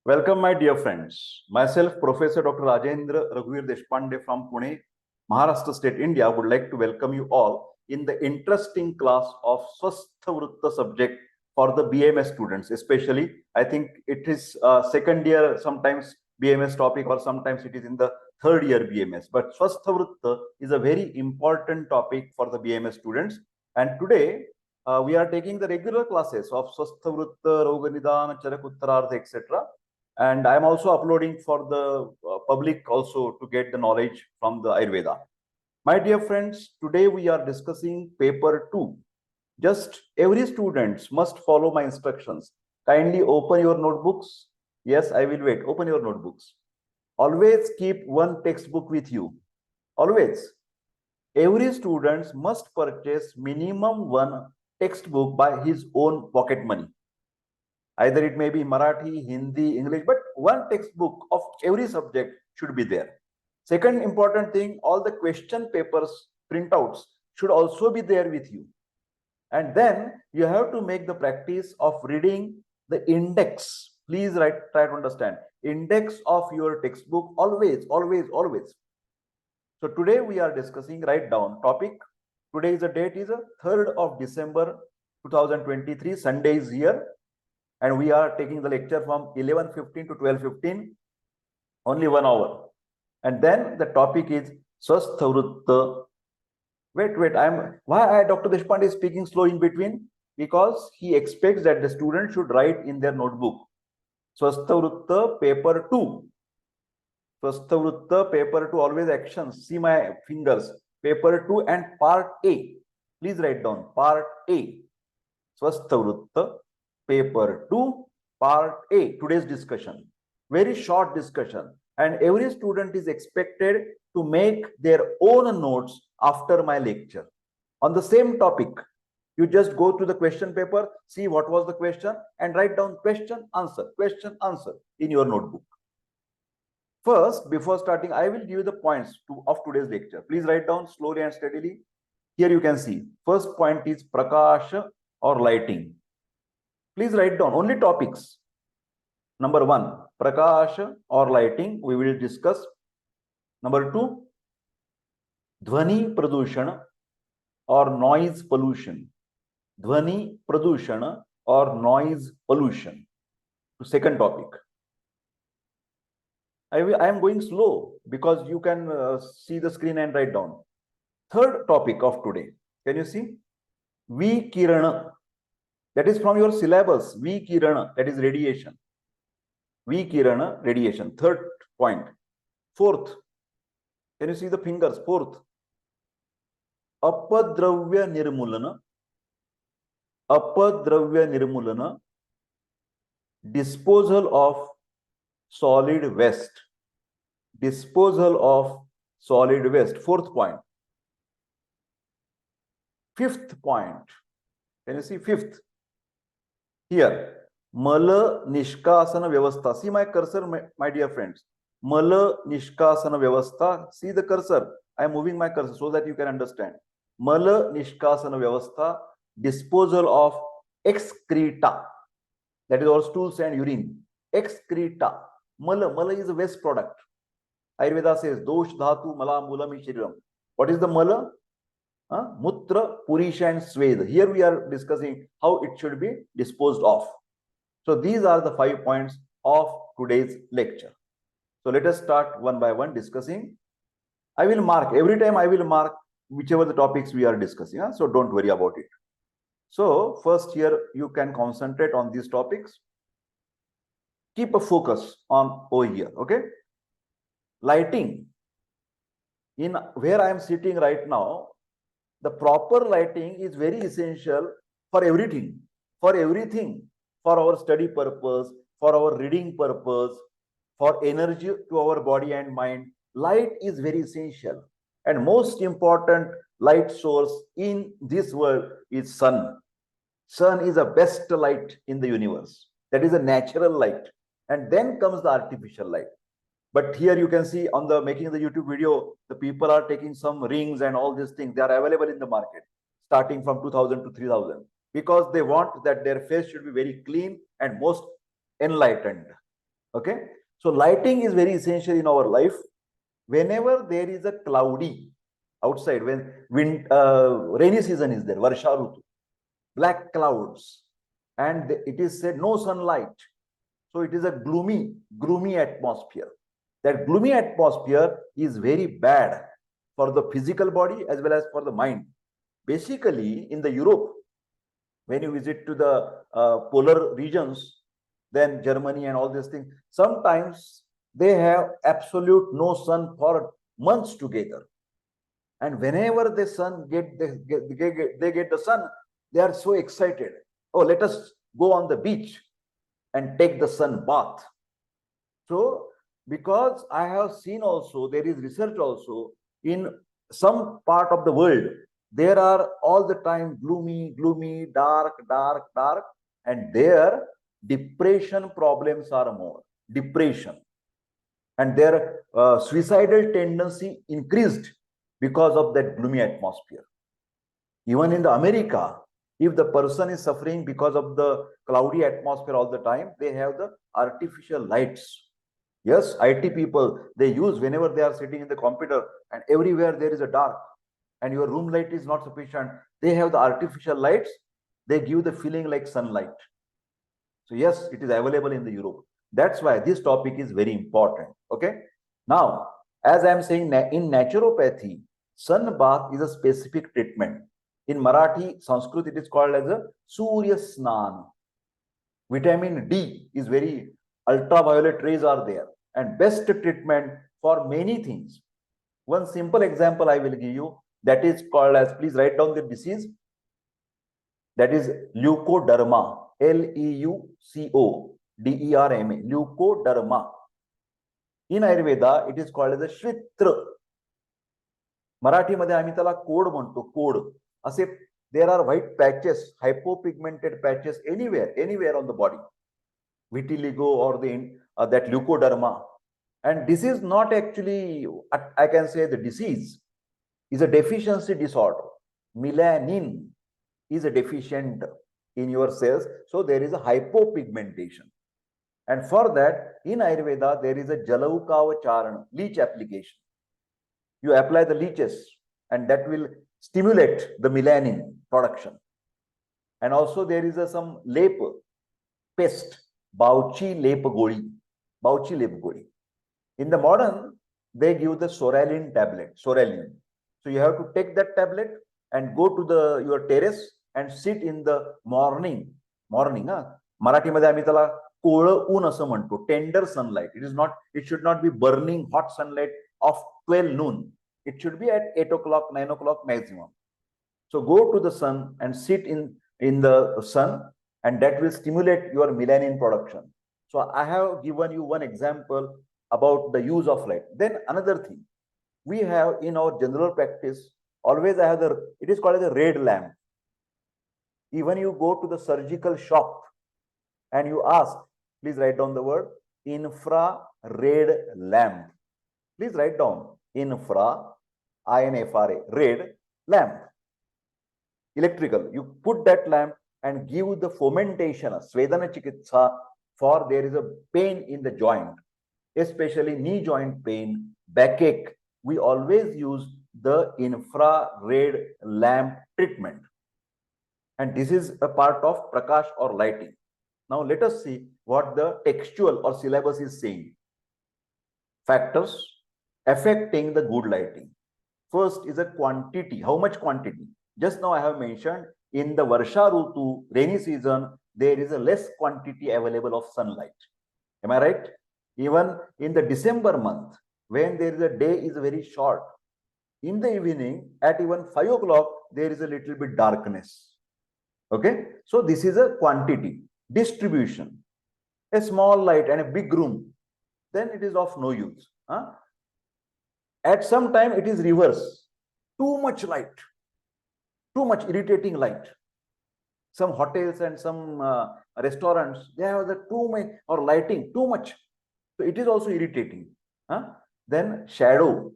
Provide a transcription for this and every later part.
Welcome, my dear friends. Myself, Professor Dr. Rajendra Raghuvir Deshpande from Pune, Maharashtra State, India, would like to welcome you all in the interesting class of Swasthavritta subject for the BMS students. Especially, I think it is second year, sometimes BMS topic, or sometimes it is in the third year BMS. But Swasthavritta is a very important topic for the BMS students. And today, we are taking the regular classes of Swasthavritta, Roganidan, Charakuttarartha, etc. And I am also uploading for the public also to get the knowledge from the Ayurveda. My dear friends, today we are discussing paper 2. Just every student must follow my instructions. Kindly open your notebooks. Yes, I will wait. Open your notebooks. Always keep one textbook with you. Always. Every student must purchase minimum one textbook by his own pocket money. Either it may be Marathi, Hindi, English, but one textbook of every subject should be there. Second important thing, all the question papers, printouts should also be there with you. And then you have to make the practice of reading the index. Please try to understand. Index of your textbook always, always, always. So today we are discussing, write down topic. Today's the date is 3rd of December 2023, Sunday is here. And we are taking the lecture from 11:15 to 12:15, only 1 hour. And then the topic is Swasthavritta. Wait, why Dr. Deshpande is speaking slow in between? Because he expects that the student should write in their notebook. Swasthavritta paper 2. Swasthavritta paper 2, always actions. See my fingers. Paper 2 and part A. Please write down part A. Swasthavritta paper 2, part A, today's discussion. Very short discussion. And every student is expected to make their own notes after my lecture. On the same topic, you just go to the question paper, see what was the question, and write down question, answer in your notebook. First, before starting, I will give you the points of today's lecture. Please write down slowly and steadily. Here you can see, first point is Prakash or lighting. Please write down only topics. Number 1, Prakash or lighting, we will discuss. Number 2, Dhvani Pradushana or noise pollution. Dhvani Pradushana or noise pollution. Second topic. I am going slow because you can see the screen and write down. Third topic of today. Can you see? Vikirana. That is from your syllabus. Vikirana, that is radiation. Vikirana, radiation. Third point. Fourth. Can you see the fingers? Fourth. Apadravya nirmulana. Apadravya nirmulana. Disposal of solid waste. Disposal of solid waste. Fourth point. Fifth point. Can you see? Fifth. Here, Mala Nishkasana Vyavastha. See my cursor, my dear friends. Mala Nishkasana Vyavastha. See the cursor. I am moving my cursor so that you can understand. Mala Nishkasana Vyavastha. Disposal of excreta. That is all stools and urine. Excreta. Mala is a waste product. Ayurveda says, Dosh Dhatu Mala Mulami Shariram. What is the Mala? Mutra, Purisha and Sweda. Here we are discussing how it should be disposed of. So these are the 5 points of today's lecture. So let us start one by one discussing. I will mark, every time I will mark whichever the topics we are discussing. So don't worry about it. So first here you can concentrate on these topics. Keep a focus on over here, okay? Lighting. In where I am sitting right now, the proper lighting is very essential for everything, for our study purpose, for our reading purpose, for energy to our body and mind. Light is very essential. And most important light source in this world is sun. Sun is the best light in the universe. That is a natural light. And then comes the artificial light. But here you can see on the making the YouTube video, the people are taking some rings and all these things. They are available in the market, starting from 2000 to 3000, because they want that their face should be very clean and most enlightened. Okay. So lighting is very essential in our life. Whenever there is a cloudy outside, when rainy season is there, Varsha Rutu, black clouds, and it is said no sunlight. So it is a gloomy atmosphere. That gloomy atmosphere is very bad for the physical body as well as for the mind. Basically, in the Europe, when you visit to the polar regions, then Germany and all these things, sometimes they have absolute no sun for months together. And whenever the sun they get the sun, they are so excited. Oh, let us go on the beach and take the sun bath. So, because I have seen also, there is research also in some part of the world, there are all the time gloomy, dark, and there depression problems are more. Depression. And their suicidal tendency increased because of that gloomy atmosphere. Even in the America, if the person is suffering because of the cloudy atmosphere all the time, they have the artificial lights. Yes, IT people, they use whenever they are sitting in the computer and everywhere there is a dark and your room light is not sufficient, they have the artificial lights. They give the feeling like sunlight. So yes, it is available in the Europe. That's why this topic is very important. Okay. Now, as I am saying, in naturopathy, sun bath is a specific treatment. In Marathi, Sanskrit, it is called as a Surya Snan. Vitamin D is very, ultraviolet rays are there, and best treatment for many things. One simple example I will give you, that is called as, please write down the disease, that is leukoderma, Leucoderma, leukoderma. In Ayurveda, it is called as a Shvitra. Marathi मध्ये आम्ही त्याला code म्हणतो, code. असे there are white patches, hypopigmented patches anywhere on the body, vitiligo or that leukoderma. And this is not actually, I can say the disease is a deficiency disorder. Melanin is a deficient in your cells, so there is a hypopigmentation. And for that, in Ayurveda, there is a Jalaukavacharana, leech application. You apply the leeches and that will stimulate the melanin production. And also there is some lep, paste, Bauchi lep goli. In the modern, they give the soralin tablet, soralin. So you have to take that tablet and go to your terrace and sit in the morning. Marathi मध्ये आम्ही त्याला कोवळं ऊन असं म्हणतो, tender sunlight. It should not be burning hot sunlight of 12 noon. It should be at 8 o'clock, 9 o'clock maximum. So go to the sun and sit in the sun, and that will stimulate your melanin production. So I have given you one example about the use of light. Then another thing, we have in our general practice, always I have it is called as a red lamp. Even you go to the surgical shop and you ask, please write down the word infrared lamp. Please write down infra, INFRA, red lamp. Electrical. You put that lamp and give the fomentation, Svedana Chikitsa, for there is a pain in the joint, especially knee joint pain, backache. We always use the infrared lamp treatment. And this is a part of Prakash or lighting. Now let us see what the textual or syllabus is saying. Factors affecting the good lighting. First is a quantity. How much quantity? Just now I have mentioned in the Varsha Rutu, rainy season, there is a less quantity available of sunlight. Am I right? Even in the December month, when there is a day is very short, in the evening at even 5 o'clock, there is a little bit darkness. Okay. So this is a quantity. Distribution. A small light and a big room, then it is of no use. At some time it is reverse. Too much light. Too much irritating light. Some hotels and some restaurants, they have the too much or lighting, too much. So it is also irritating. Then shadow.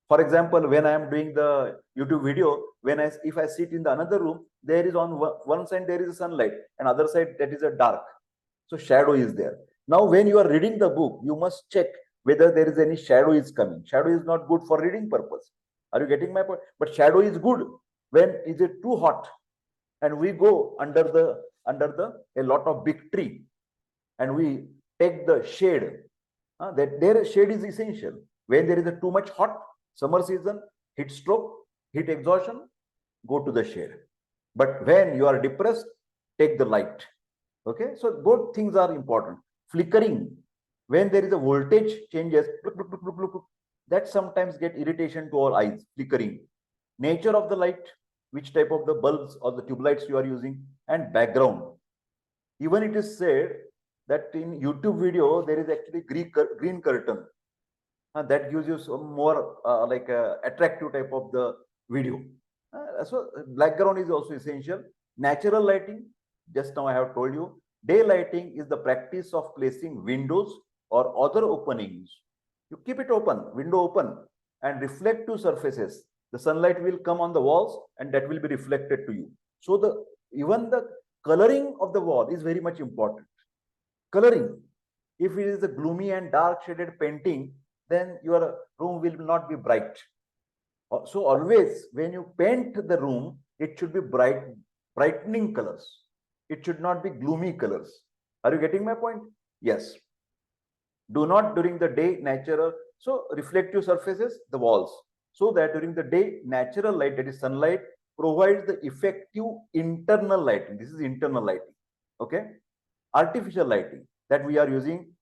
For example, when I am doing the YouTube video, if I sit in the another room, there is on one side there is a sunlight, and other side that is a dark. So shadow is there. Now, when you are reading the book, you must check whether there is any shadow is coming. Shadow is not good for reading purpose. Are you getting my point? But shadow is good when is it too hot and we go under the a lot of big tree and we take the shade. That there shade is essential. When there is a too much hot summer season, heat stroke, heat exhaustion, go to the shade. But when you are depressed, take the light. Okay, so both things are important. Flickering, when there is a voltage changes, that sometimes get irritation to our eyes. Flickering, nature of the light, which type of the bulbs or the tube lights you are using, and background. Even it is said that in YouTube video there is actually green curtain that gives you some more like attractive type of the video. So background is also essential. Natural lighting, just now I have told you, day lighting is the practice of placing windows or other openings. You keep it open, window open, and reflective surfaces. The sunlight will come on the walls and that will be reflected to you. So even the coloring of the wall is very much important. Coloring. If it is a gloomy and dark shaded painting, then your room will not be bright. So always when you paint the room, it should be brightening colors. It should not be gloomy colors. Are you getting my point? Yes. Do not during the day natural, so reflective surfaces, the walls, so that during the day natural light, that is sunlight, provides the effective internal lighting. This is internal lighting. Okay. Artificial lighting that we are using.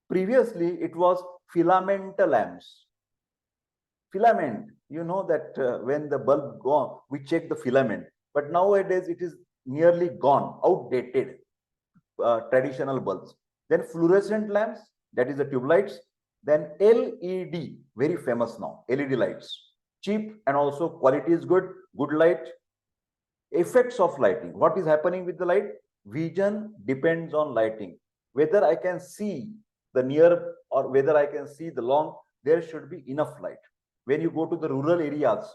Previously, it was filament lamps. Filament, you know that when the bulb gone, we check the filament. But nowadays, it is nearly gone, outdated traditional bulbs. Then fluorescent lamps, that is the tube lights. Then LED, very famous now, LED lights. Cheap and also quality is good, good light. Effects of lighting. What is happening with the light? Vision depends on lighting. Whether I can see the near or whether I can see the long, there should be enough light. When you go to the rural areas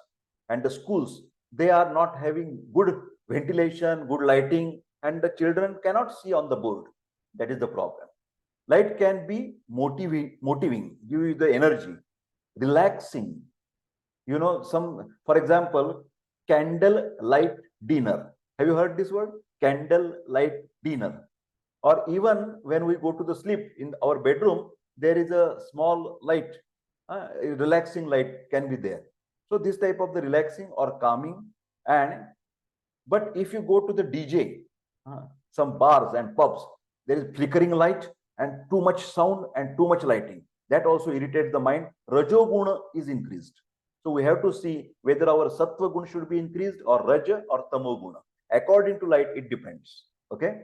and the schools, they are not having good ventilation, good lighting, and the children cannot see on the board. That is the problem. Light can be motivating, give you the energy, relaxing. You know, for example, candle light dinner. Have you heard this word? Candle light dinner. Or even when we go to the sleep in our bedroom, there is a small light, a relaxing light can be there. So this type of the relaxing or calming. But if you go to the DJ, some bars and pubs, there is flickering light and too much sound and too much lighting. That also irritates the mind. Rajoguna is increased. So we have to see whether our sattva guna should be increased or raja or tamoguna. According to light, it depends. Okay.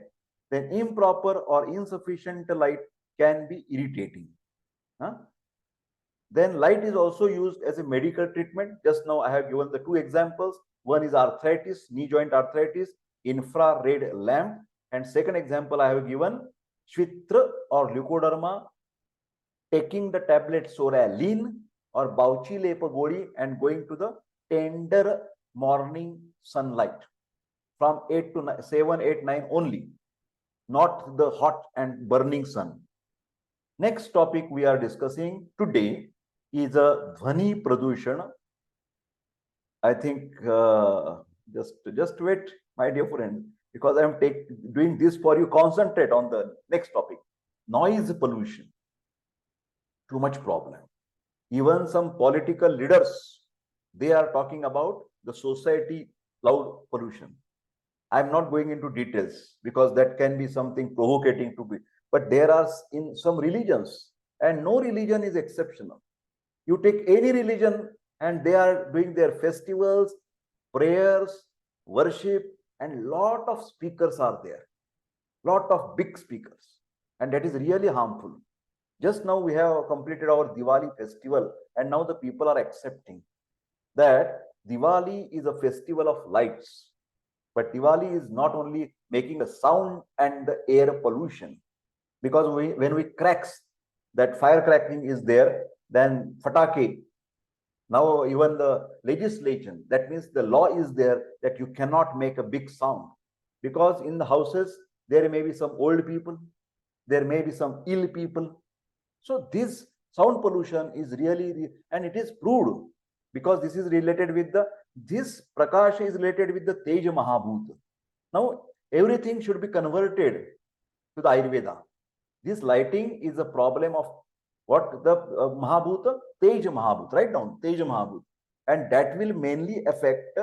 Then improper or insufficient light can be irritating. Then light is also used as a medical treatment. Just now I have given the two examples. One is arthritis, knee joint arthritis, infrared lamp. And second example I have given, Shvitra or leukoderma, taking the tablet Soraline or Bauchi Lepagodi and going to the tender morning sunlight from 8 to 9, 7, 8, 9 only, not the hot and burning sun. Next topic we are discussing today is a Dhvani Pradushan. I think just wait, my dear friend, because I am doing this for you. Concentrate on the next topic. Noise pollution. Too much problem. Even some political leaders, they are talking about the society loud pollution. I'm not going into details because that can be something provocating to be. But there are in some religions, and no religion is exceptional. You take any religion and they are doing their festivals, prayers, worship, and lot of speakers are there. Lot of big speakers. And that is really harmful. Just now we have completed our Diwali festival and now the people are accepting that Diwali is a festival of lights. But Diwali is not only making a sound and the air pollution, because when we cracks, that fire cracking is there, then fatake. Now even the legislation, that means the law is there that you cannot make a big sound, because in the houses there may be some old people, There may be some ill people. So this sound pollution is really, and it is proved because this is related with this Prakash is related with the Teja Mahabhuta. Now everything should be converted to the Ayurveda. This lighting is a problem of what the Mahabhuta, Teja Mahabhuta, write down Teja Mahabhuta, and that will mainly affect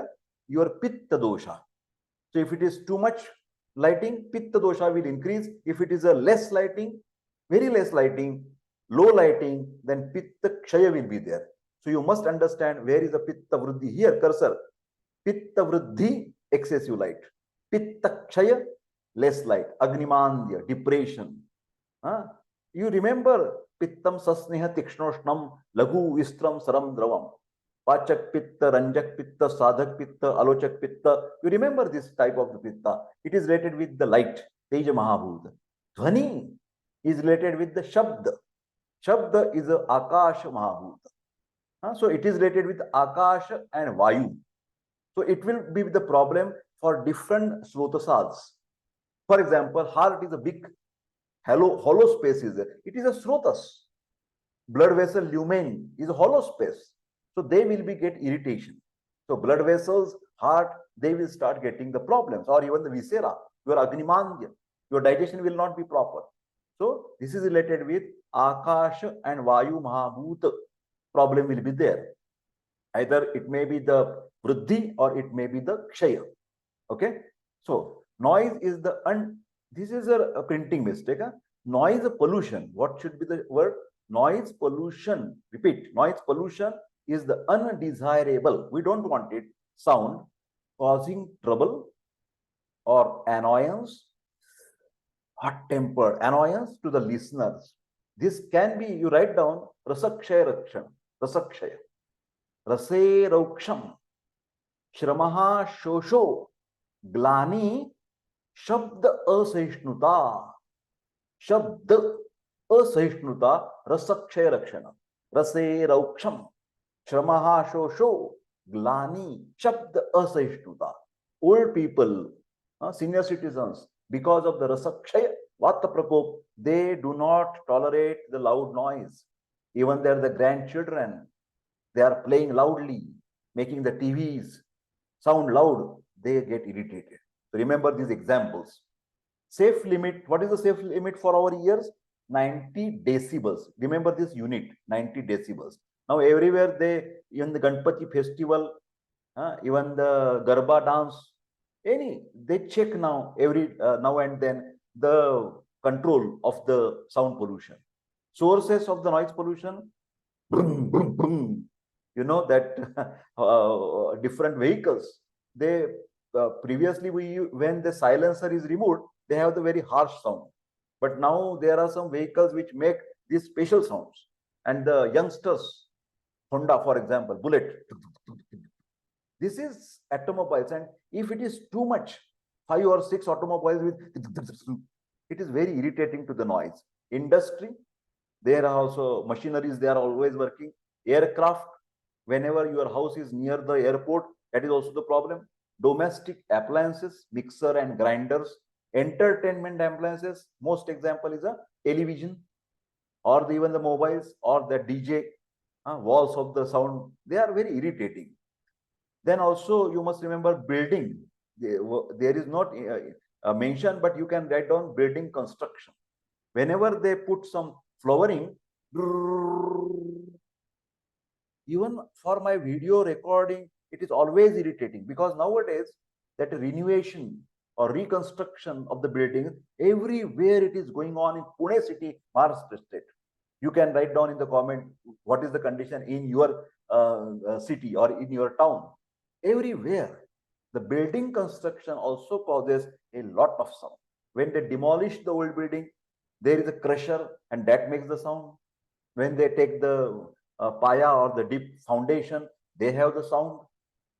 your Pitta dosha. So if it is too much lighting, Pitta dosha will increase. If it is a less lighting, very less lighting, low lighting, then Pitta Kshaya will be there. So you must understand where is the Pitta Vriddhi. Here, cursor. Pitta Vriddhi, excessive light. Pitta Kshaya, less light. Agnimandya, depression. You remember Pittam Sasneha Tikshnoshnam Lagu Vistram Saram Dravam. Pachak Pitta, Ranjak Pitta, Sadhak Pitta, Alochak Pitta. You remember this type of the Pitta. It is related with the light, Teja Mahabhuta. Dhvani is related with the Shabda. Shabda is a Akash Mahabhuta. So it is related with Akash and Vayu. So it will be the problem for different Srotasads. For example, heart is a big hollow space is there. It is a Srotas. Blood vessel lumen is a hollow space. So they will be get irritation. So blood vessels, heart, they will start getting the problems, or even the viscera, your Agnimandya, your digestion will not be proper. So this is related with Akash and Vayu Mahabhuta. Problem will be there. Either it may be the Vriddhi or it may be the Kshaya. Okay. So noise is this is a printing mistake. Noise pollution. What should be the word? Noise pollution. Repeat. Noise pollution is the undesirable. We don't want it. Sound causing trouble or annoyance, hot temper, annoyance to the listeners. This can be, you write down, Rasakshaya Rakshan. Rasakshaya. Rase Rauksham. Shramaha Shosho. Glani. Shabda Asaishnuta. Shabda Asaishnuta. Rasakshaya Rakshana. Rase Rauksham. Shramaha Shosho. Glani. Shabda Asaishnuta. Old people, senior citizens, because of the Rasakshaya, Vata Prakop, they do not tolerate the loud noise. Even they're the grandchildren, they are playing loudly, making the TVs sound loud, they get irritated. So remember these examples. Safe limit, what is the safe limit for our ears? 90 decibels. Remember this unit, 90 decibels. Now everywhere even the Ganpati festival, even the Garba dance, they check now now and then the control of the sound pollution. Sources of the noise pollution, brum, brum, brum. You know that different vehicles, they previously when the silencer is removed, they have the very harsh sound. But now there are some vehicles which make these special sounds. And the youngsters, Honda, for example, Bullet, this is automobiles, and if it is too much, 5 or 6 automobiles with, it is very irritating to the noise. Industry, there are also machineries, they are always working. Aircraft, whenever your house is near the airport, that is also the problem. Domestic appliances, mixer and grinders. Entertainment appliances, most example is a television, or even the mobiles, or the DJ, walls of the sound, they are very irritating. Then also you must remember building. There is not a mention, but you can write down building construction. Whenever they put some flooring, even for my video recording, it is always irritating, because nowadays that renovation or reconstruction of the building, everywhere it is going on in Pune city, Maharashtra state. You can write down in the comment what is the condition in your city or in your town. Everywhere the building construction also causes a lot of sound. When they demolish the old building, there is a crusher, and that makes the sound. When they take the paya or the deep foundation, they have the sound.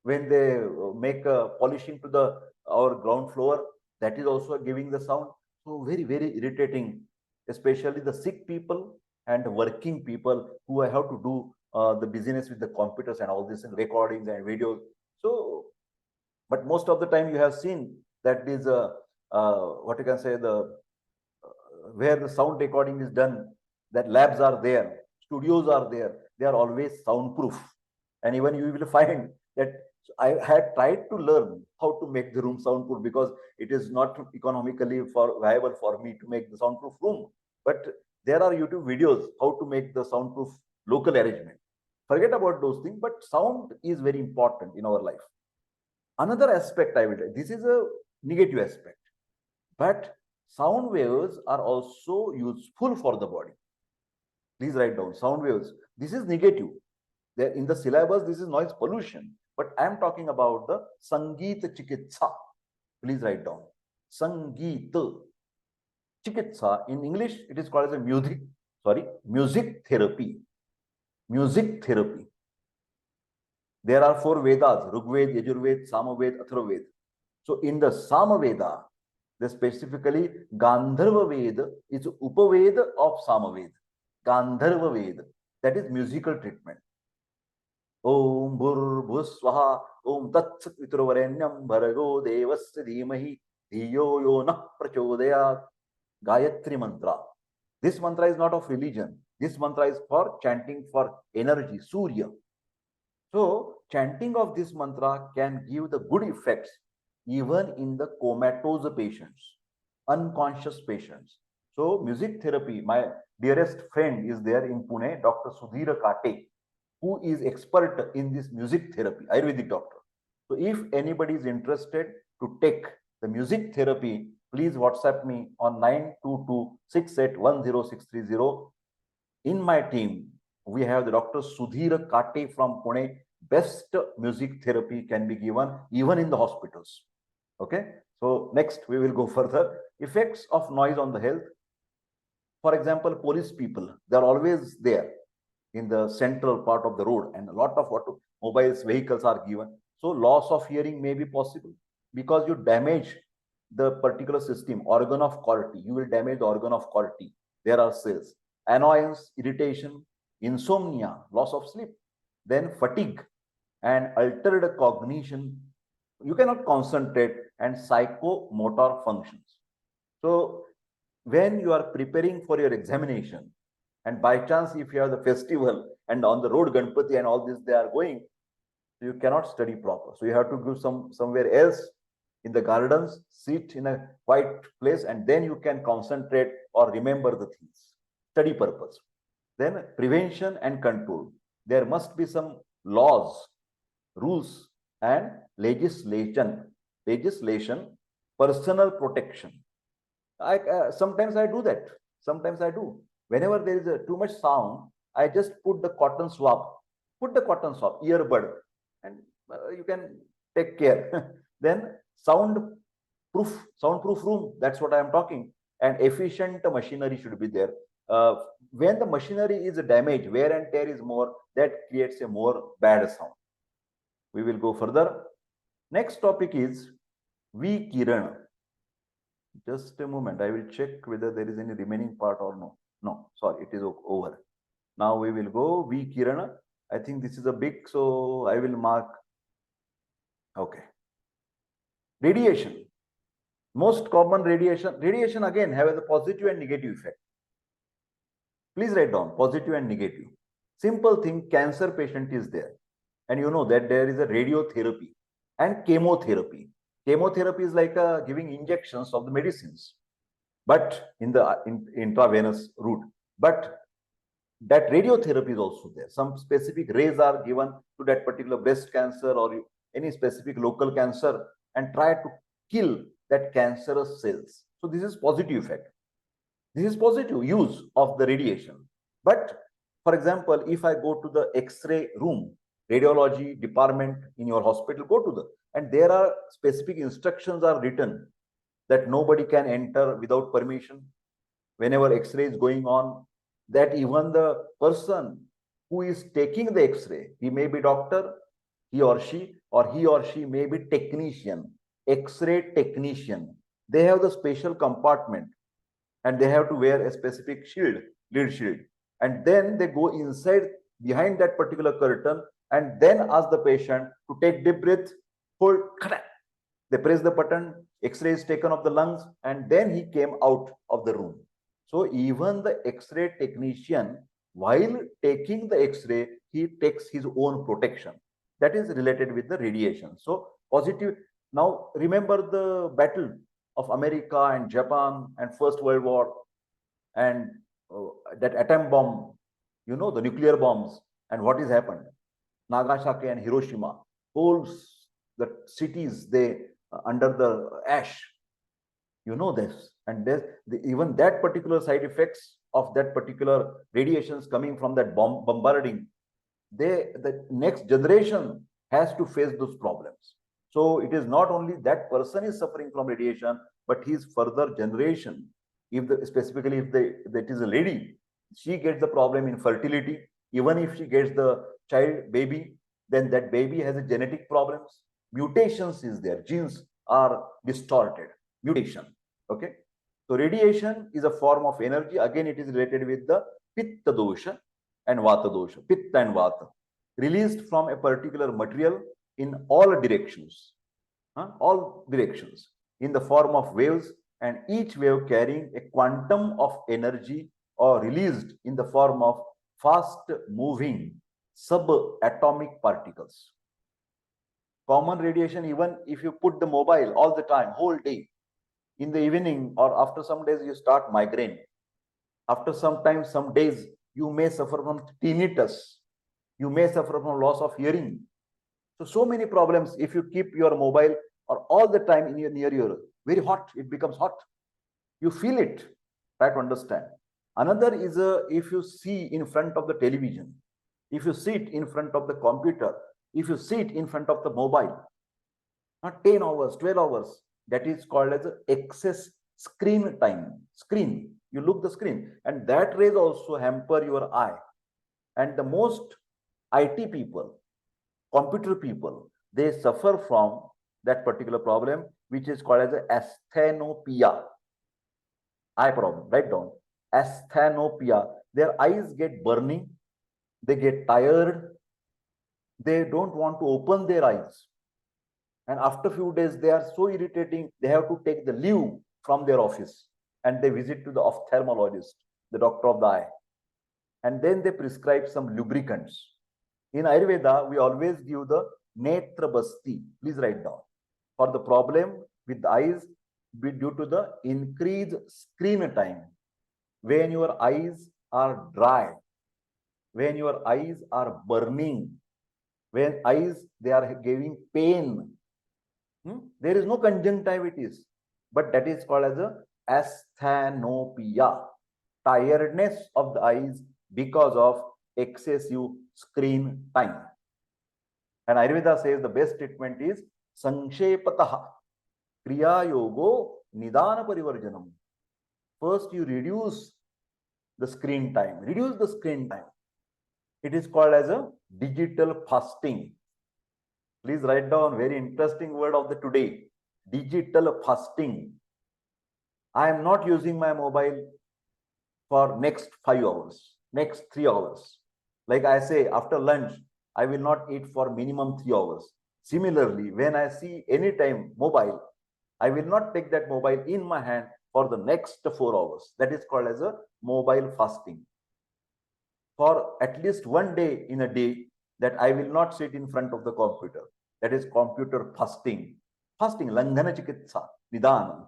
When they make polishing to our ground floor, that is also giving the sound. So very, very irritating, especially the sick people and working people who have to do the business with the computers and all this, and recordings and videos. So, but most of the time you have seen that is what you can say, the where the sound recording is done, that labs are there, studios are there, they are always soundproof. And even you will find that I had tried to learn how to make the room soundproof because it is not economically viable for me to make the soundproof room. But there are YouTube videos how to make the soundproof local arrangement. Forget about those things, but sound is very important in our life. Another aspect I will, this is a negative aspect, but sound waves are also useful for the body. Please write down sound waves. This is negative. In the syllabus, this is noise pollution. But I am talking about the Sangeet Chikitsa. Please write down. Sangeet Chikitsa. In English, it is called as a music therapy. Music therapy. There are 4 Vedas, Rigveda, Yajurveda, Samaveda, Atharvaveda. So in the Samaveda, specifically Gandharva Veda is Upaveda of Samaveda. Gandharva Veda, that is musical treatment. Om Bhur Bhuswaha Om Tat Sat Viturvarenyam Bhargo Devasya Dhimahi Dhiyo Yo Nah Prachodayat Gayatri Mantra. This mantra is not of religion. This mantra is for chanting for energy, Surya. So chanting of this mantra can give the good effects even in the comatose patients, unconscious patients. So music therapy, my dearest friend is there in Pune, Dr. Sudhir Kate, who is expert in this music therapy, Ayurvedic doctor. So if anybody is interested to take the music therapy, please WhatsApp me on 922681060. In my team, we have the Dr. Sudhir Kate from Pune. Best music therapy can be given even in the hospitals. Okay. So next we will go further. Effects of noise on the health. For example, police people, they are always there in the central part of the road, and a lot of mobiles, vehicles are given. So loss of hearing may be possible because you damage the particular system, organ of quality. You will damage the organ of quality. There are cells. Annoyance, irritation, insomnia, loss of sleep, then fatigue and altered cognition. You cannot concentrate, and psychomotor functions. So when you are preparing for your examination, and by chance if you have the festival and on the road Ganpati and all this they are going, you cannot study proper. So you have to go somewhere else in the gardens, sit in a quiet place, and then you can concentrate or remember the things. Study purpose. Then prevention and control. There must be some laws, rules, and legislation, personal protection. Sometimes I do that. Sometimes I do. Whenever there is too much sound, I just put the cotton swab, earbud, and you can take care. Then soundproof room. That's what I am talking. And efficient machinery should be there. When the machinery is damaged, wear and tear is more, that creates a more bad sound. We will go further. Next topic is Vikiran. Just a moment. I will check whether there is any remaining part or no. No, sorry, it is over. Now we will go Vikiran. I think this is a big, so I will mark. Okay. Radiation. Most common radiation. Radiation again have a positive and negative effect. Please write down positive and negative. Simple thing, cancer patient is there. And you know that there is a radiotherapy and chemotherapy. Chemotherapy is like giving injections of the medicines, but in the intravenous route. But that radiotherapy is also there. Some specific rays are given to that particular breast cancer or any specific local cancer and try to kill that cancerous cells. So this is positive effect. This is positive use of the radiation. But for example, if I go to the X-ray room, radiology department in your hospital, go to and there are specific instructions are written that nobody can enter without permission whenever X-ray is going on, that even the person who is taking the X-ray, he may be doctor, he or she may be technician, X-ray technician. They have the special compartment and they have to wear a specific shield, lid shield. And then they go inside behind that particular curtain and then ask the patient to take deep breath, hold, they press the button, X-ray is taken of the lungs, and then he came out of the room. So even the X-ray technician, while taking the X-ray, he takes his own protection. That is related with the radiation. So positive. Now remember the battle of America and Japan and First World War, and that atom bomb, the nuclear bombs, and what has happened. Nagasaki and Hiroshima, whole the cities, they under the ash, this, and even that particular side effects of that particular radiations coming from that bombarding, the next generation has to face those problems. So it is not only that person is suffering from radiation, but his further generation. Specifically if that is a lady, she gets the problem in fertility. Even if she gets the child baby, then that baby has a genetic problems. Mutations is there. Genes are distorted. Mutation. Okay. So radiation is a form of energy. Again, it is related with the pitta dosha and vata dosha. Pitta and vata. Released from a particular material in all directions. All directions. In the form of waves, and each wave carrying a quantum of energy or released in the form of fast moving subatomic particles. Common radiation, even if you put the mobile all the time, whole day, in the evening or after some days you start migraine. After some days, you may suffer from tinnitus. You may suffer from loss of hearing. So many problems if you keep your mobile or all the time in near your, very hot, it becomes hot. You feel it. Try to understand. Another is if you see in front of the television, if you sit in front of the computer, if you sit in front of the mobile, not 10 hours, 12 hours, that is called as excess screen time. Screen, you look the screen, and that rays also hamper your eye. And the most IT people, computer people, they suffer from that particular problem, which is called as asthenopia. Eye problem. Write down. Asthenopia. Their eyes get burning. They get tired. They don't want to open their eyes. And after a few days, they are so irritating, they have to take the leave from their office and they visit to the ophthalmologist, the doctor of the eye. And then they prescribe some lubricants. In Ayurveda, we always give the netra basti. Please write down. For the problem with the eyes due to the increased screen time. When your eyes are dry, when your eyes are burning, when eyes, they are giving pain. There is no conjunctivitis, but that is called as a asthenopia, tiredness of the eyes because of excessive screen time. And Ayurveda says the best treatment is sanshepataha kriya yogo nidana parivarjanam. First, you reduce the screen time. Reduce the screen time. It is called as a digital fasting. Please write down very interesting word of the today. Digital fasting. I am not using my mobile for next 5 hours, next 3 hours. Like I say, after lunch, I will not eat for minimum 3 hours. Similarly, when I see any time mobile, I will not take that mobile in my hand for the next 4 hours. That is called as a mobile fasting. For at least one day in a day, that I will not sit in front of the computer. That is computer fasting. Fasting, langhana chikitsa, nidana.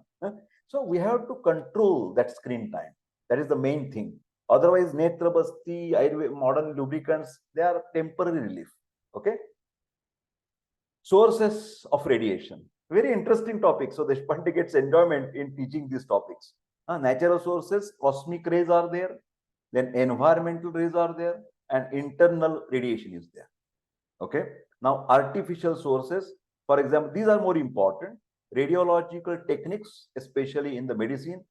So we have to control that screen time. That is the main thing. Otherwise, netra basti, modern lubricants, they are temporary relief. Okay. Sources of radiation. Very interesting topic. So Deshpande gets enjoyment in teaching these topics. Natural sources, cosmic rays are there. Then environmental rays are there, and internal radiation is there. Okay. Now, artificial sources, for example, these are more important. Radiological techniques, especially in the medicine,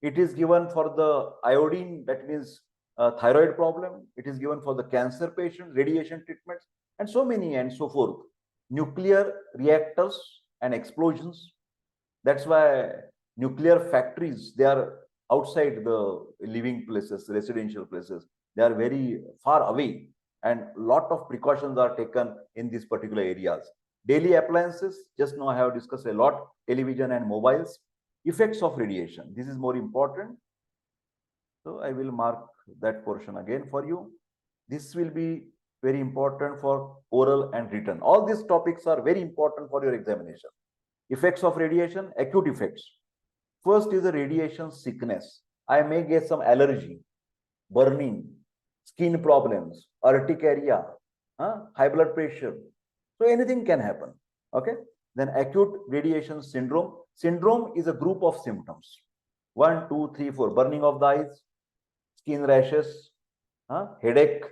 it is given for the iodine, that means thyroid problem. It is given for the cancer patient, radiation treatments, and so many and so forth. Nuclear reactors and explosions. That's why nuclear factories, they are outside the living places, residential places. They are very far away, and lot of precautions are taken in these particular areas. Daily appliances, just now I have discussed a lot, television and mobiles. Effects of radiation, this is more important. So I will mark that portion again for you. This will be very important for oral and written. All these topics are very important for your examination. Effects of radiation, acute effects. First is the radiation sickness. I may get some allergy, burning, skin problems, urticaria, high blood pressure. So anything can happen. Okay. Then acute radiation syndrome. Syndrome is a group of symptoms. 1, 2, 3, 4. Burning of the eyes, skin rashes, headache.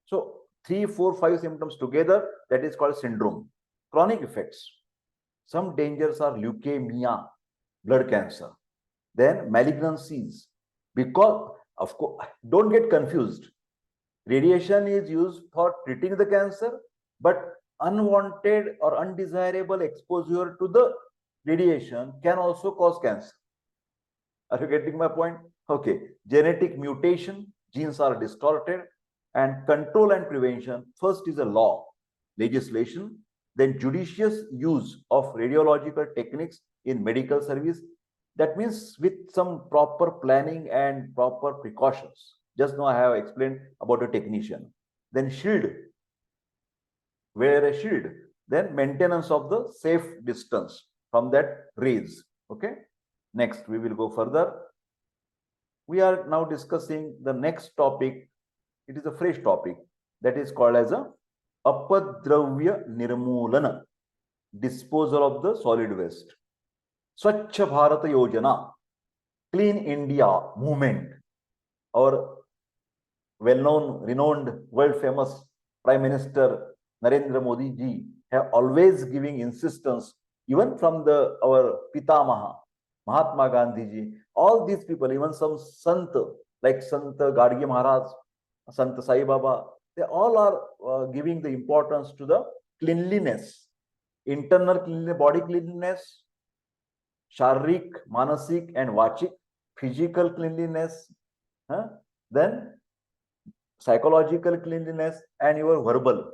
So 3, 4, 5 symptoms together, that is called syndrome. Chronic effects. Some dangers are leukemia, blood cancer. Then malignancies. Because, of course, don't get confused. Radiation is used for treating the cancer, but unwanted or undesirable exposure to the radiation can also cause cancer. Are you getting my point? Okay. Genetic mutation, genes are distorted, and control and prevention. First is a law, legislation, then judicious use of radiological techniques in medical service. That means with some proper planning and proper precautions. Just now I have explained about a technician. Then shield, wear a shield. Then maintenance of the safe distance from that rays. Okay. Next, we will go further. We are now discussing the next topic. It is a fresh topic that is called as a Apadravya Nirmulana, disposal of the solid waste. Swachh Bharat Yojana, Clean India movement. Our well-known, renowned, world-famous Prime Minister Narendra Modi ji have always giving insistence, even from our Pitamaha, Mahatma Gandhi ji, all these people, even some Sant like Sant Gadge Maharaj, Sant Sai Baba, they all are giving the importance to the cleanliness, internal cleanliness, body cleanliness, Sharik, Manasik, and Vachik, physical cleanliness, then psychological cleanliness, and your verbal.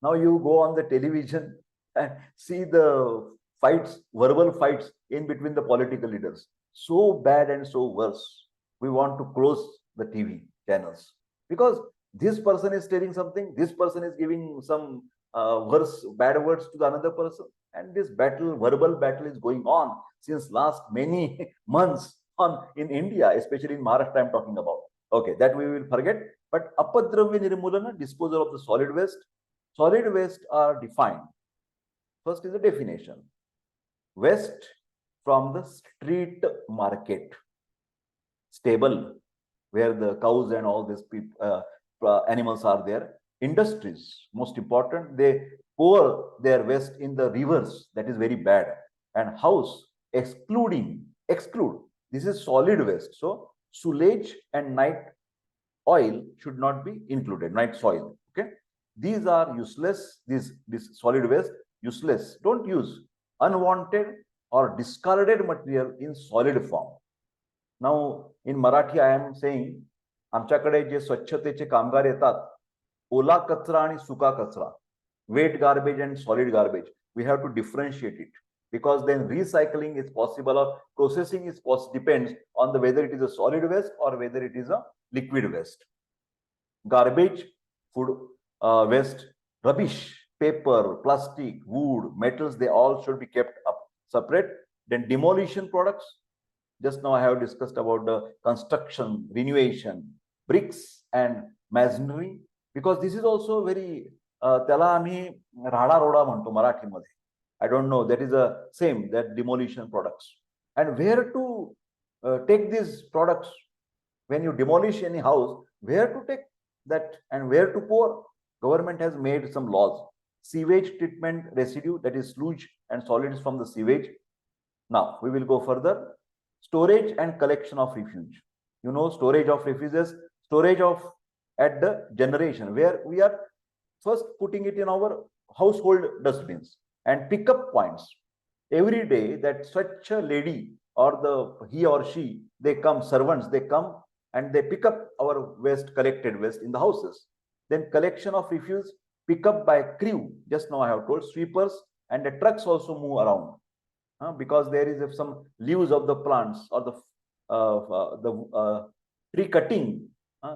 Now you go on the television and see the fights, verbal fights in between the political leaders. So bad and so worse. We want to close the TV channels because this person is telling something, this person is giving some bad words to the another person, and this battle, verbal battle, is going on since last many months in India, especially in Maharashtra. I'm talking about. Okay, that we will forget. But Apadravya Nirmulana, disposal of the solid waste. Solid waste are defined. First is the definition. Waste from the street market, stable, where the cows and all these animals are there. Industries, most important, they pour their waste in the rivers. That is very bad. And house, exclude. This is solid waste. So sewage and night oil should not be included, night soil. Okay. These are useless. This solid waste, useless. Don't use. Unwanted or discarded material in solid form. Now, in Marathi, I am saying, आमच्याकडे जे स्वच्छतेचे कामगार येतात, ओला कचरा आणि सुका कचरा, wet garbage and solid garbage, we have to differentiate it because then recycling is possible or processing is depends on the whether it is a solid waste or whether it is a liquid waste. Garbage, food waste, rubbish, paper, plastic, wood, metals, they all should be kept up separate. Then demolition products. Just now I have discussed about the construction, renovation, bricks and masonry, because this is also very त्याला आम्ही राडा रोडा म्हणतो मराठीमध्ये. I don't know, that is a same, that demolition products. And where to take these products? When you demolish any house, where to take that and where to pour? Government has made some laws. Sewage treatment residue, that is sludge and solids from the sewage. Now we will go further. Storage and collection of refuse. You know, storage of refuges, storage of at the generation, where we are first putting it in our household dustbins and pickup points. Every day that such a lady or he or she, they come, servants, they come and they pick up our waste, collected waste in the houses. Then collection of refuse, pick up by crew. Just now I have told, sweepers and the trucks also move around. Because there is some leaves of the plants or the Tree cutting,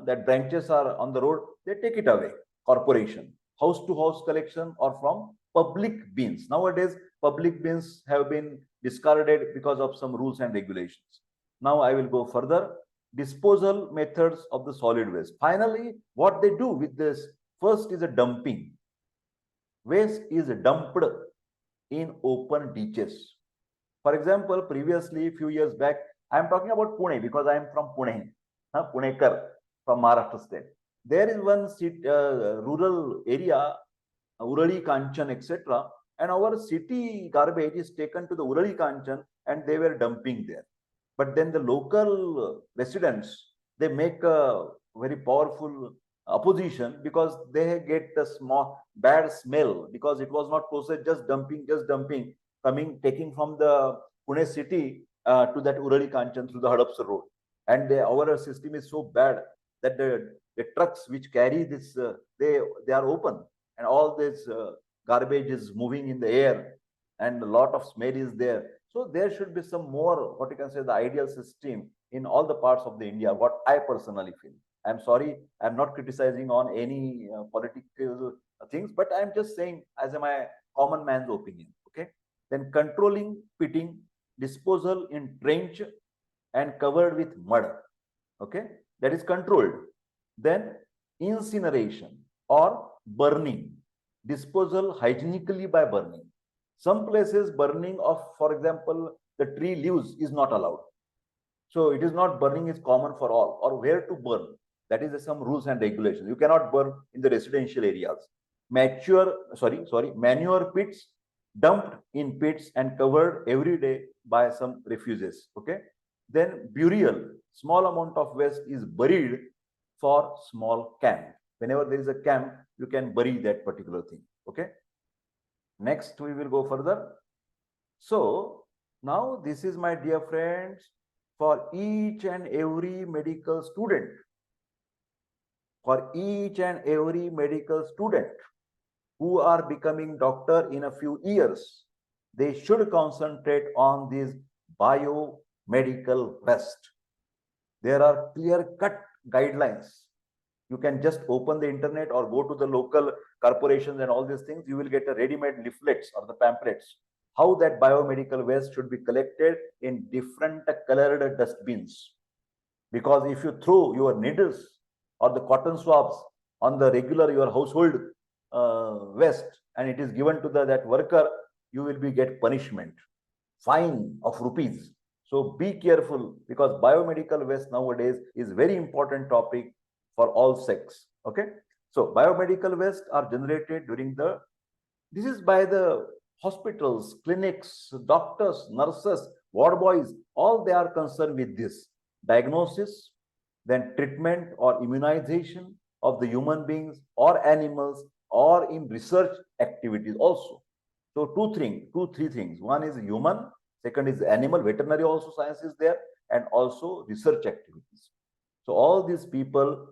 that branches are on the road, they take it away. Corporation. House to house collection or from public bins. Nowadays, public bins have been discarded because of some rules and regulations. Now I will go further. Disposal methods of the solid waste. Finally, what they do with this, first is a dumping. Waste is dumped in open ditches. For example, previously, a few years back, I am talking about Pune because I am from Pune, Punekar from Maharashtra state. There is one rural area, Urali Kanchan, etc. And our city garbage is taken to the Urali Kanchan and they were dumping there. But then the local residents, they make a very powerful opposition because they get a small bad smell because it was not processed, just dumping, taking from the Pune city to that Urali Kanchan through the Hadapsar road. And our system is so bad that the trucks which carry this, they are open and all this garbage is moving in the air and a lot of smell is there. So there should be some more, what you can say, the ideal system in all the parts of the India, what I personally feel. I'm sorry, I'm not criticizing on any political things, but I'm just saying as my common man's opinion. Okay. Then controlling pitting, disposal in trench and covered with mud. Okay, that is controlled. Then incineration or burning, disposal hygienically by burning. Some places burning of, for example, the tree leaves is not allowed. So it is not burning is common for all, or where to burn. That is some rules and regulations. You cannot burn in the residential areas. Manure pits dumped in pits and covered every day by some refuges. Okay. Then burial, small amount of waste is buried for small camp. Whenever there is a camp, you can bury that particular thing. Okay. Next, we will go further. So now this is, my dear friends, for each and every medical student. For each and every medical student who are becoming doctor in a few years, they should concentrate on this biomedical waste. There are clear-cut guidelines. You can just open the internet or go to the local corporations and all these things. You will get a ready-made leaflets or the pamphlets, how that biomedical waste should be collected in different colored dustbins. Because if you throw your needles or the cotton swabs on the regular, your household waste, and it is given to that worker, you will get punishment, fine of rupees. So be careful, because biomedical waste nowadays is very important topic for all sects. Okay. So biomedical waste are generated during this is by the hospitals, clinics, doctors, nurses, ward boys, all they are concerned with this diagnosis, then treatment or immunization of the human beings or animals, or in research activities also. So three things. One is human, second is animal, veterinary also science is there, and also research activities. So all these people,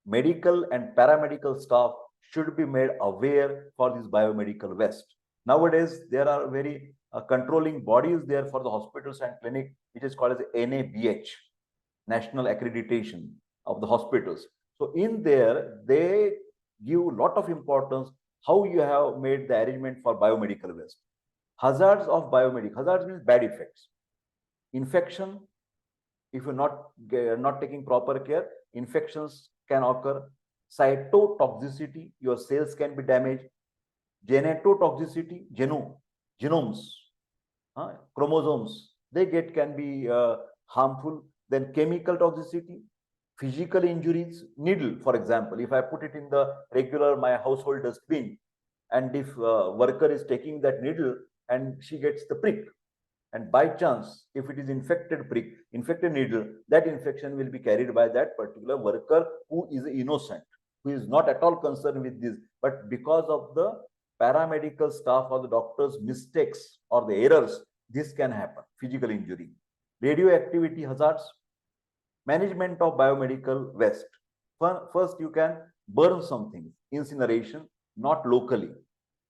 medical and paramedical staff, should be made aware for this biomedical waste. Nowadays, there are very controlling bodies there for the hospitals and clinic, which is called as NABH, National Accreditation of the Hospitals. So in there, they give a lot of importance how you have made the arrangement for biomedical waste. Hazards of biomedical, hazards means bad effects. Infection, if you're not taking proper care, infections can occur. Cytotoxicity, your cells can be damaged. Genotoxicity, genomes, chromosomes, they can be harmful. Then chemical toxicity, physical injuries, needle, for example, if I put it in the regular my household dustbin, and if worker is taking that needle and she gets the prick, and by chance, if it is infected needle, that infection will be carried by that particular worker who is innocent, who is not at all concerned with this, but because of the paramedical staff or the doctor's mistakes or the errors, this can happen, physical injury. Radioactivity hazards, management of biomedical waste. First, you can burn something, incineration, not locally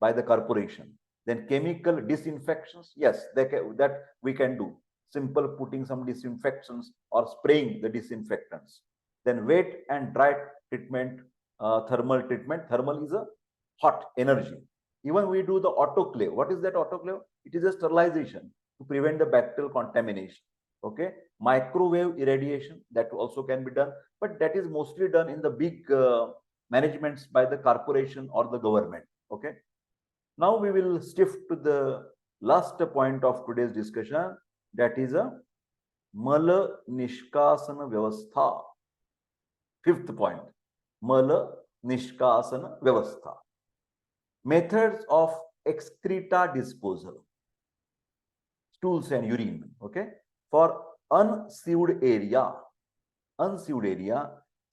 by the corporation. Then chemical disinfections, yes, that we can do. simple putting some disinfectants or spraying the disinfectants. Then wet and dry treatment, thermal treatment. Thermal is a hot energy. Even we do the autoclave. What is that autoclave? It is a sterilization to prevent the bacterial contamination. Okay, microwave irradiation, that also can be done, but that is mostly done in the big managements by the corporation or the government. Okay, now we will shift to the last point of today's discussion, that is a Mala Nishkasana Vyavastha. Fifth point, Mala Nishkasana Vyavastha. Methods of excreta disposal, stools and urine. Okay, for unsieved area,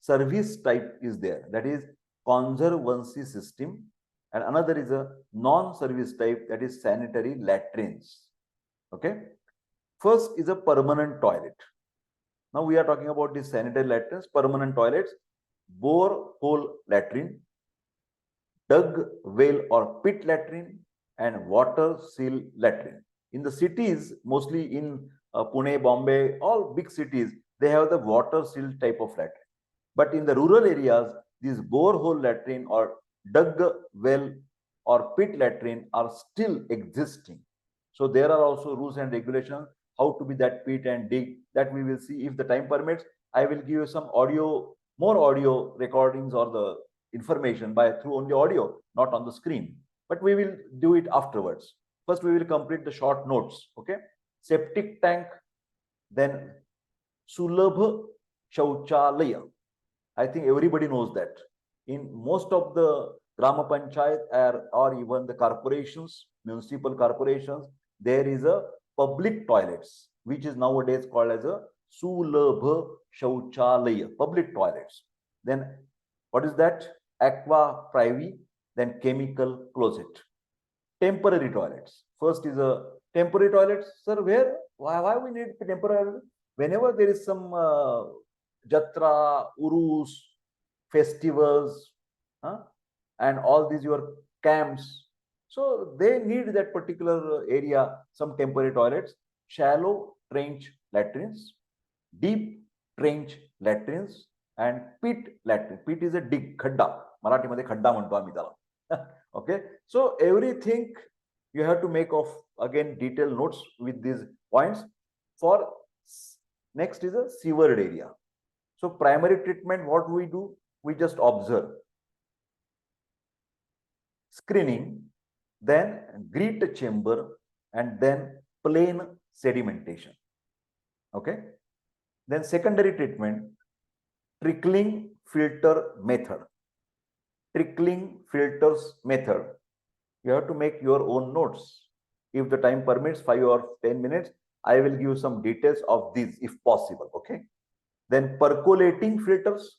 service type is there, that is conservancy system, and another is a non-service type, that is sanitary latrines. Okay, first is a permanent toilet. Now we are talking about these sanitary latrines, permanent toilets, bore hole latrine, dug well or pit latrine, and water seal latrine. In the cities, mostly in Pune, Bombay, all big cities, they have the water seal type of latrine. But in the rural areas, these borehole latrine or dug well or pit latrine are still existing. So there are also rules and regulations how to be that pit and dig, that we will see if the time permits. I will give you some audio, more audio recordings or the information by through only audio, not on the screen. But we will do it afterwards. First, we will complete the short notes. Okay, septic tank, then Sulabha Shauchalaya. I think everybody knows that. In most of the Grama Panchayat or even the corporations, municipal corporations, there is a public toilets, which is nowadays called as a Sulabha Shauchalaya, public toilets. Then what is that? Aqua privi, then chemical closet. Temporary toilets. First is a temporary toilets. Sir, where? Why we need temporary? Whenever there is some jatra, urus, festivals, and all these your camps, so they need that particular area, some temporary toilets. Shallow trench latrines, deep trench latrines, and pit latrine. Pit is a dig, khadda. Marathi मध्ये खड्डा म्हणतो आम्ही त्याला. Okay, so everything you have to make of again detailed notes with these points. For next is a sewered area. So primary treatment, what we do, we just observe, screening, then grit chamber, and then plain sedimentation. Okay, then secondary treatment, trickling filter method. Trickling filters method. You have to make your own notes. If the time permits, 5 or 10 minutes, I will give some details of these if possible. Okay. Then percolating filters.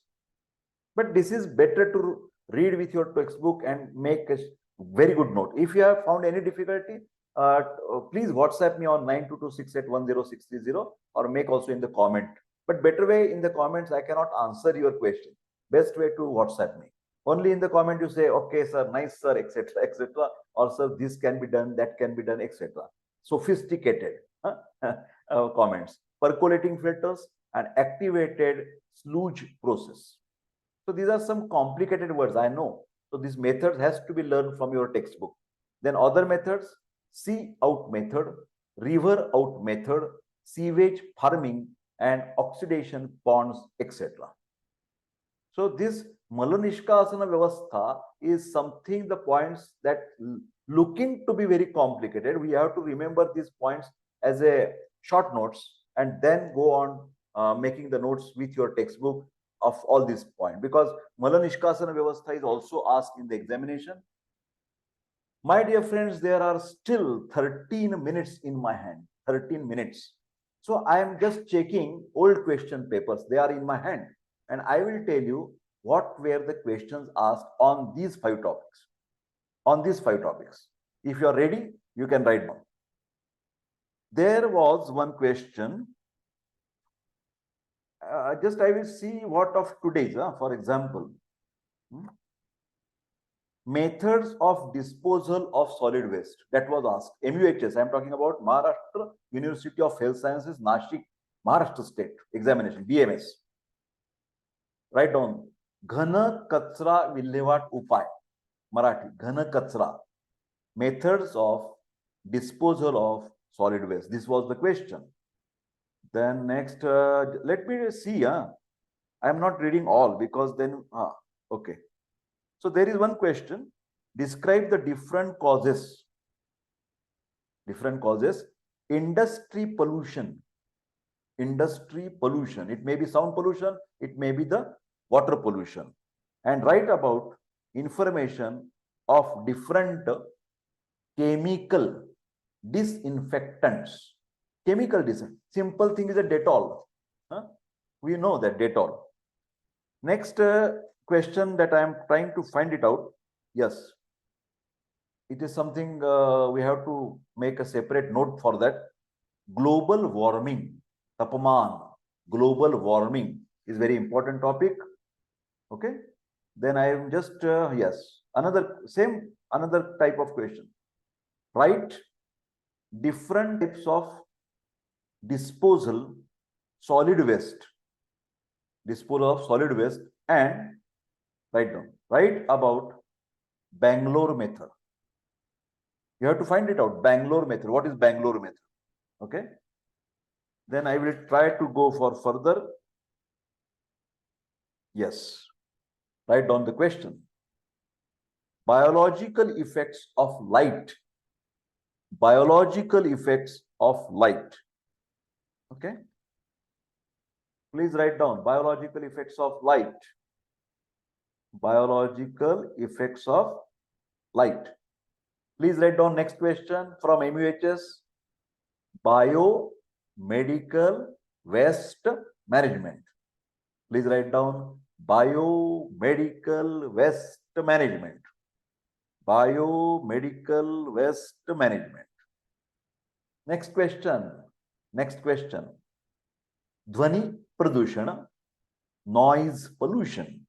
But this is better to read with your textbook and make a very good note. If you have found any difficulty, please WhatsApp me on 9226810630 or make also in the comment. But better way, in the comments, I cannot answer your question. Best way to WhatsApp me. Only in the comment you say, okay, sir, nice, sir, etc., etc. Or, sir, this can be done, that can be done, etc. Sophisticated comments. Percolating filters and activated sludge process. So these are some complicated words, I know. So this method has to be learned from your textbook. Then other methods, sea out method, river out method, sewage farming, and oxidation ponds, etc. So this Malanishkasana Vyavastha is something, the points that looking to be very complicated. We have to remember these points as a short notes and then go on making the notes with your textbook of all these points, because Malanishkasana Vyavastha is also asked in the examination. My dear friends, there are still 13 minutes in my hand, 13 minutes. So I am just checking old question papers. They are in my hand. And I will tell you what were the questions asked on these 5 topics. On these 5 topics. If you are ready, you can write down. There was one question. Just I will see what of today's, for example. methods of disposal of solid waste. That was asked. MUHS, I am talking about Maharashtra University of Health Sciences, Nashik, Maharashtra State examination, BMS. Write down. घन कचरा विल्हेवाट उपाय. Marathi. घन कचरा. Methods of disposal of solid waste. This was the question. Then next, let me see. I am not reading all because then, okay. So there is one question. Describe the different causes. Different causes. Industry pollution. Industry pollution. It may be sound pollution. It may be the water pollution. And write about information of different chemical disinfectants. Chemical disinfectant. Simple thing is a Dettol. We know that Dettol. Next question that I am trying to find it out. Yes, it is something we have to make a separate note for that. Global warming, tapaman, global warming is very important topic. Okay. Then I am just yes, another type of question. Write different types of disposal solid waste. Disposal of solid waste and write down. Write about Bangalore method. You have to find it out. Bangalore method. What is Bangalore method? Okay. Then I will try to go for further. Yes. Write down the question. Biological effects of light. Biological effects of light. Okay. Please write down biological effects of light. Biological effects of light. Please write down next question from MUHS. Biomedical waste management. Please write down biomedical waste management. Biomedical waste management. Next question. Next question. Dhvani Pradushana, noise pollution.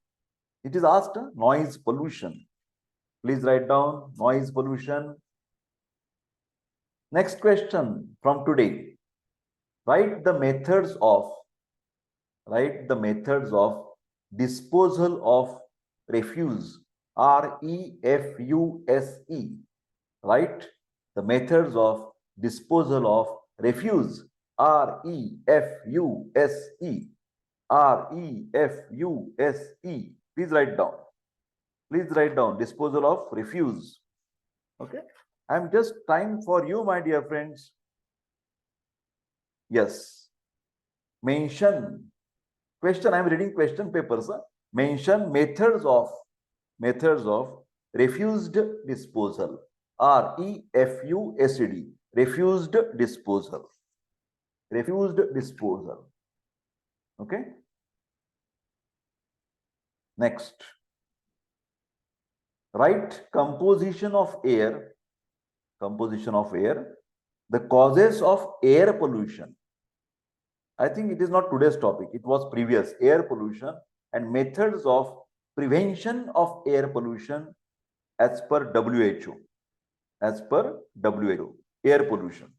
It is asked noise pollution. Please write down noise pollution. Next question from today. Write the methods of disposal of refuse. REFUSE. Write the methods of disposal of refuse. REFUSE. REFUSE. Please write down. Please write down disposal of refuse. Okay. I am just trying for you, my dear friends. Yes. Mention. Question. I am reading question papers. Mention methods of refused disposal. REFUSED. Refused disposal. Refused disposal. Okay. Next. Write composition of air. Composition of air. The causes of air pollution. I think it is not today's topic. It was previous. Air pollution and methods of prevention of air pollution as per WHO. As per WHO. Air pollution.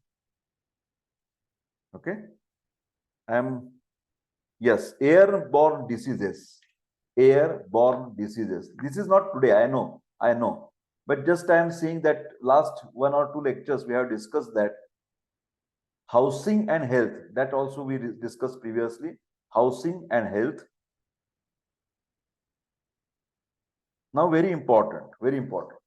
Okay. Yes, airborne diseases. Airborne diseases. This is not today. I know. But just I am seeing that last 1 or 2 lectures we have discussed that housing and health. That also we discussed previously. Housing and health. Now very important. Very important.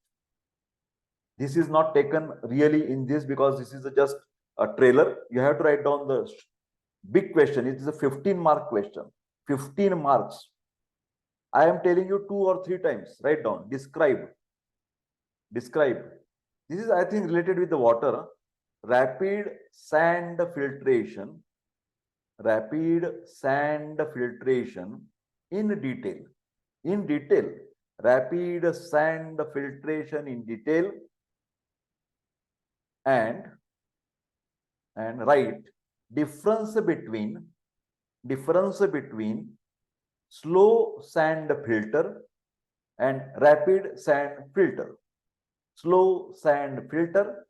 This is not taken really in this because this is just a trailer. You have to write down the big question. It is a 15-mark question. 15 marks. I am telling you 2 or 3 times. Write down. Describe. Describe. This is, I think, related with the water. Rapid sand filtration. Rapid sand filtration in detail. In detail. Rapid sand filtration in detail. And write difference between slow sand filter and rapid sand filter. Slow sand filter,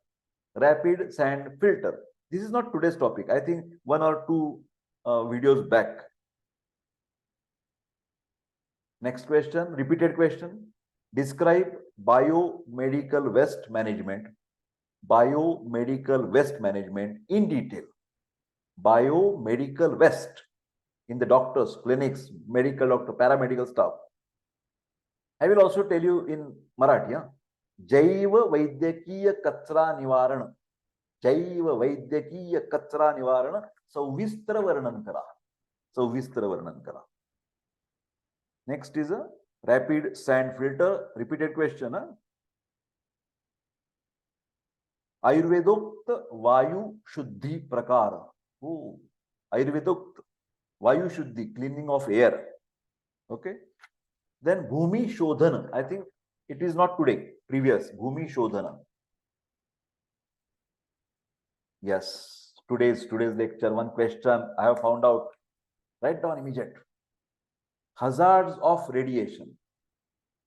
rapid sand filter. This is not today's topic. I think one or two videos back. Next question, repeated question. Describe biomedical waste management. Biomedical waste management in detail. Biomedical waste in the doctors, clinics, medical doctor, paramedical staff. I will also tell you in Marathi. जैव वैद्यकीय कचरा निवारण. जैव वैद्यकीय कचरा निवारण सविस्तर वर्णन करा. सविस्तर वर्णन करा. Next is a rapid sand filter. Repeated question. आयुर्वेदोक्त वायु शुद्धि प्रकार. Oh, आयुर्वेदोक्त वायु शुद्धि, cleaning of air. Okay. Then Bhumi Shodhana. I think it is not today, previous. Bhumi Shodhana. Yes, today's lecture. One question I have found out. Write down immediate. Hazards of radiation.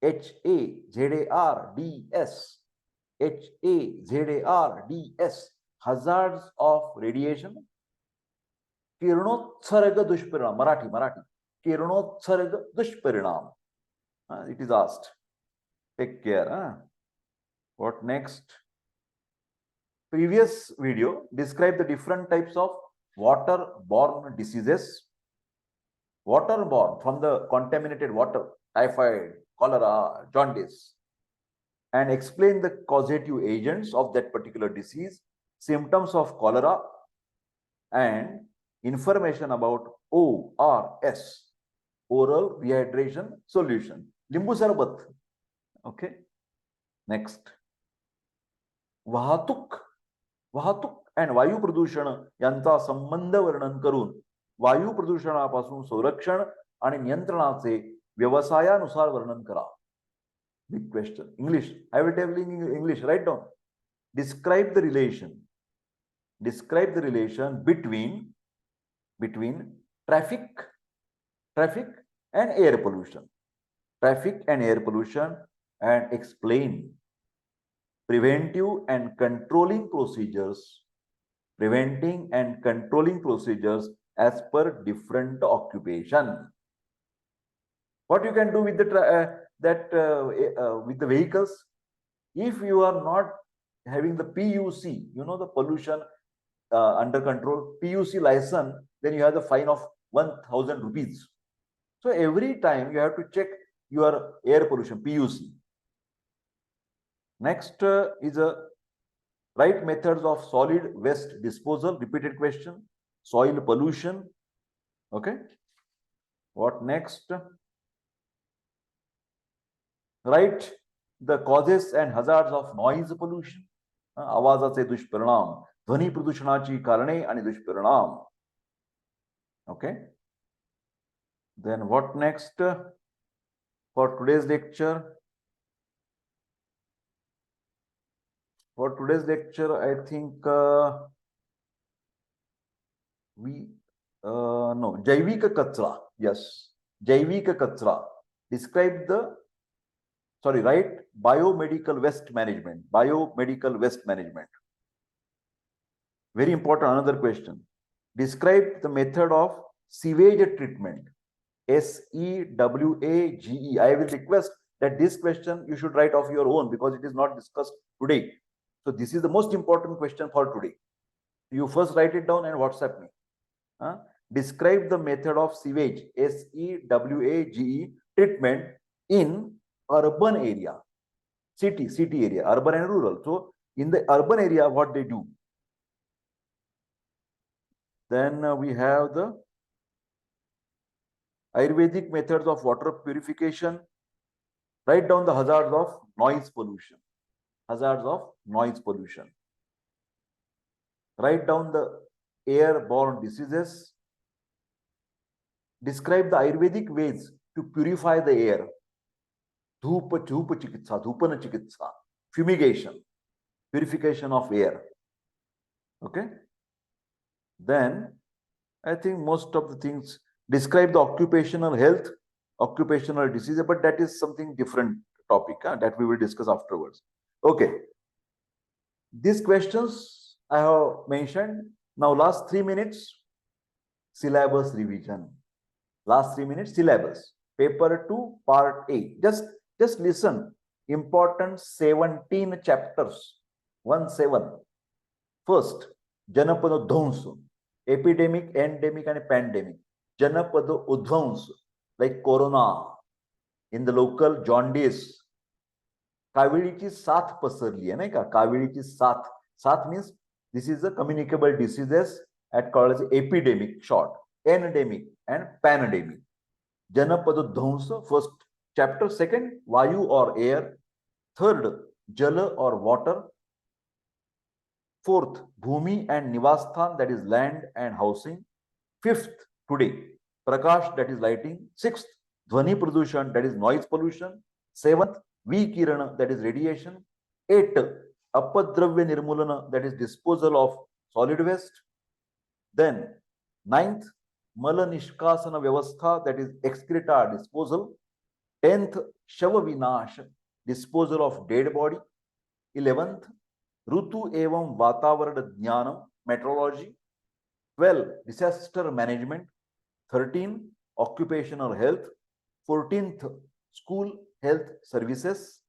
HAZARDS. HAZARDS. Hazards of radiation. किरणोत्सर्ग दुष्परिणाम. मराठी. किरणोत्सर्ग दुष्परिणाम. It is asked. Take care. What next? Previous video describe the different types of waterborne diseases. Waterborne from the contaminated water, typhoid, cholera, jaundice, and explain the causative agents of that particular disease, symptoms of cholera, and information about ORS, oral rehydration solution. Limbu sarbat. Okay. Next. वाहतूक and वायू प्रदूषण यांचा संबंध वर्णन करून वायू प्रदूषणापासून संरक्षण आणि नियंत्रणाचे व्यवसायानुसार वर्णन करा. Big question. English. I will tell in English. Write down. Describe the relation. Describe the relation between traffic and air pollution. Traffic and air pollution, and explain preventive and controlling procedures. Preventing and controlling procedures as per different occupation. What you can do with the with the vehicles? If you are not having the PUC, the pollution under control, PUC license, then you have the fine of 1,000 rupees. So every time you have to check your air pollution, PUC. Next is a right methods of solid waste disposal. Repeated question. Soil pollution. Okay. What next? Write the causes and hazards of noise pollution. आवाजाचे दुष्परिणाम, ध्वनी प्रदूषणाची कारणे आणि दुष्परिणाम. Okay. Then what next for today's lecture? For today's lecture, I think Jaivika Kachra. Yes, Jaivika Kachra. Describe the, write biomedical waste management. Biomedical waste management. Very important, another question. Describe the method of sewage treatment. SEWAGE. I will request that this question you should write of your own because it is not discussed today. So this is the most important question for today. You first write it down and WhatsApp me. Describe the method of sewage, SEWAGE, treatment in urban area, city area, urban and rural. So in the urban area, what they do. Then we have the Ayurvedic methods of water purification. Write down the hazards of noise pollution. Hazards of noise pollution. Write down the airborne diseases. Describe the Ayurvedic ways to purify the air. Dhupa chikitsa, dhupana chikitsa, fumigation, purification of air. Okay. Then I think most of the things. Describe the occupational health occupational disease, but that is something different topic that we will discuss afterwards. Okay. These questions I have mentioned. Now, last 3 minutes, syllabus revision. Last 3 minutes, syllabus. Paper 2, part A. Just listen. Important 17 chapters. 1-7. First, जनपद उध्वंस. Epidemic, endemic, and pandemic. जनपद उध्वंस, like corona. In the local jaundice. काविळीची साथ पसरली आहे नाही का? काविळीची साथ. साथ means this is a communicable diseases at called as epidemic, short, endemic and pandemic. जनपद ध्वंस, first chapter. Second, vayu or air. Third, jala or water. Fourth, bhumi and nivasthan, that is land and housing. Fifth, today, prakash, that is lighting. Sixth, dhvani pradushan, that is noise pollution. Seventh, Vikirana, that is radiation. 8. Apadravya nirmulana, that is disposal of solid waste. Then 9th, Mala Nishkasana Vyavastha, that is excreta disposal. 10th, Shava Vinash, disposal of dead body. 11th, Rutu Evam Vatavarana Jnanam, meteorology. 12, disaster management. 13, occupational health. 14th, school health services.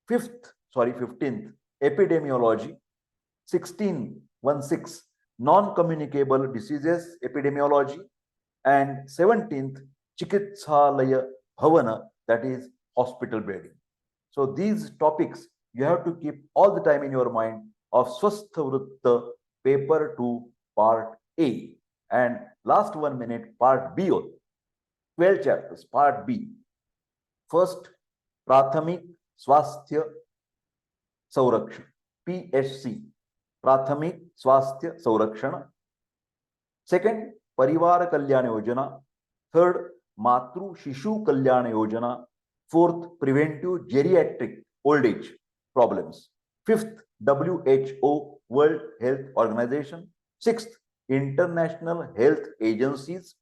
15th, epidemiology. 16, non-communicable diseases, epidemiology. And 17th, Chikitsalaya Bhavana, that is hospital bedding. So these topics you have to keep all the time in your mind of Swasthavritta, paper 2, part A. And last 1 minute, part B. 12 chapters, part B. First, Prathamik Swasthya Saurakshan, PSC, Prathamik Swasthya Saurakshana. Second, Parivar Kalyana Yojana. Third, Matru Shishu Kalyana Yojana. Fourth, preventive geriatric old age problems. Fifth, WHO, World Health Organization. Sixth, international health agencies.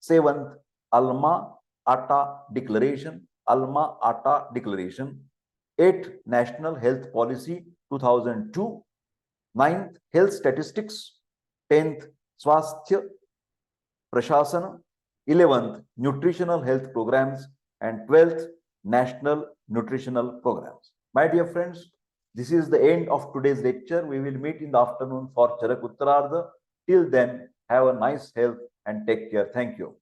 Seventh, Alma Ata Declaration. Alma Ata Declaration. 8th, National Health Policy 2002. 9th, Health Statistics. 10th, Swasthya Prashasana. 11th, Nutritional Health Programs. And 12th, National Nutritional Programs. My dear friends, this is the end of today's lecture. We will meet in the afternoon for Charak Uttarardha. Till then, have a nice health and take care. Thank you.